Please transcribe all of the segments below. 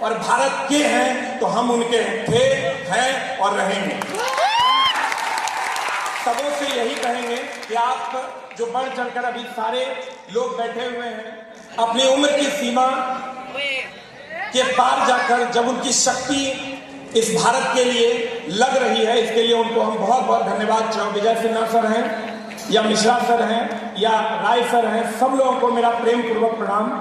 और भारत के हैं तो हम उनके थे, हैं और रहेंगे। सबों से यही कहेंगे कि आप जो बढ़ चढ़कर अभी सारे लोग बैठे हुए हैं, अपनी उम्र की सीमा के पार जाकर जब उनकी शक्ति इस भारत के लिए लग रही है, इसके लिए उनको हम बहुत बहुत धन्यवाद चाहे विजय सिन्हा सर हैं या मिश्रा सर हैं या राय सर हैं, सब लोगों को मेरा प्रेम पूर्वक प्रणाम।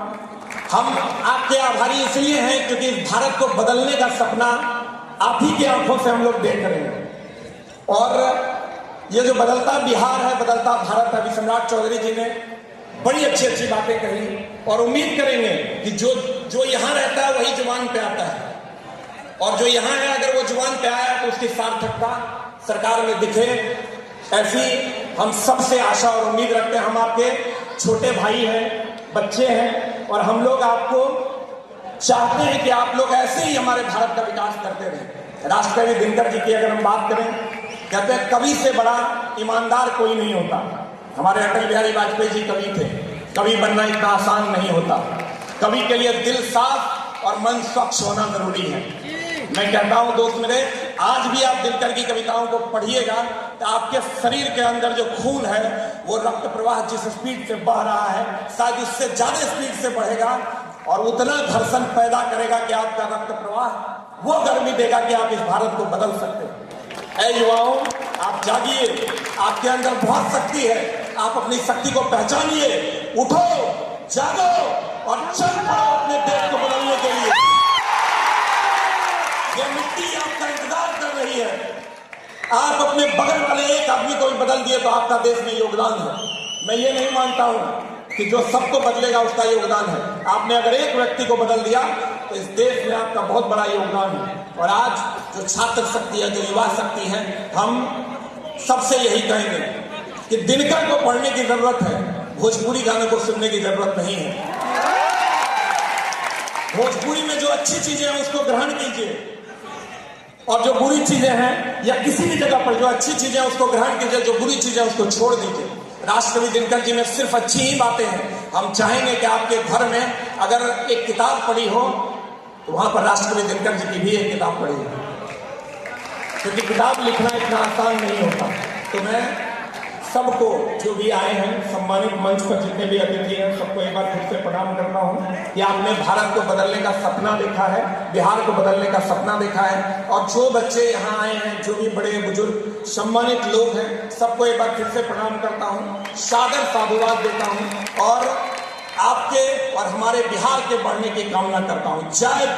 हम आपके आभारी इसलिए हैं क्योंकि इस भारत को बदलने का सपना आप ही की आंखों से हम लोग देख रहे हैं। और ये जो बदलता बिहार है, बदलता भारत है, अभी सम्राट चौधरी जी ने बड़ी अच्छी अच्छी बातें कही और उम्मीद करेंगे कि जो यहाँ रहता है वही जुबान पे आता है, और जो यहाँ है अगर वो जुबान पे आया तो उसकी सार्थकता सरकार में दिखे, ऐसी हम सबसे आशा और उम्मीद रखते हैं। हम आपके छोटे भाई हैं, बच्चे हैं, और हम लोग आपको चाहते हैं कि आप लोग ऐसे ही हमारे भारत का विकास करते रहें। राष्ट्रकवि दिनकर जी की अगर हम बात करें, कहते हैं कवि से बड़ा ईमानदार कोई नहीं होता। हमारे अटल बिहारी वाजपेयी जी कवि थे। कवि बनना इतना आसान नहीं होता। कवि के लिए दिल साफ और मन स्वच्छ होना जरूरी है। मैं कहता हूं दोस्त मेरे, आज भी आप दिनकर की कविताओं को पढ़िएगा तो आपके शरीर के अंदर जो खून है वो रक्त प्रवाह जिस स्पीड से बह रहा है शायद उससे ज्यादा स्पीड से बढ़ेगा और उतना घर्षण पैदा करेगा कि आपका रक्त प्रवाह वो गर्मी देगा कि आप इस भारत को बदल सकते हैं। ऐ युवाओं, आप जागिए, आपके अंदर बहुत शक्ति है। आप अपनी शक्ति को पहचानिए, उठो, जागो और चल पड़ो अपने देश को बदलने के लिए। ये मिट्टी आपका इंतजार कर रही है। आप अपने बगल वाले एक आदमी को भी बदल दिए तो आपका देश में योगदान है। मैं ये नहीं मानता हूं कि जो सबको बदलेगा उसका योगदान है। आपने अगर एक व्यक्ति को बदल दिया तो इस देश में आपका बहुत बड़ा योगदान है। और आज जो छात्र शक्ति है, जो युवा शक्ति है, हम सबसे यही कहेंगे कि दिनकर को पढ़ने की जरूरत है, भोजपुरी गाने को सुनने की जरूरत नहीं है। भोजपुरी में जो अच्छी चीजें हैं उसको ग्रहण कीजिए और जो बुरी चीजें हैं या किसी भी जगह पर जो अच्छी चीजें हैं उसको ग्रहण कीजिए, जो बुरी चीजें हैं उसको छोड़ दीजिए। राष्ट्रकवि दिनकर जी में सिर्फ अच्छी ही बातें हैं। हम चाहेंगे कि आपके घर में अगर एक किताब पढ़ी हो तो वहां पर राष्ट्रकवि दिनकर जी की भी एक किताब पढ़ी हो, क्योंकि किताब लिखना इतना आसान नहीं होता। तो मैं सबको जो भी आए हैं, सम्मानित मंच पर जितने भी अतिथि हैं, सबको एक बार फिर से प्रणाम करता हूं कि आपने भारत को बदलने का सपना देखा है, बिहार को बदलने का सपना देखा है। और जो बच्चे यहाँ आए हैं, जो भी बड़े बुजुर्ग सम्मानित लोग हैं, सबको एक बार फिर से प्रणाम करता हूँ, सादर साधुवाद देता हूँ और आपके और हमारे बिहार के बढ़ने की कामना करता हूँ। जय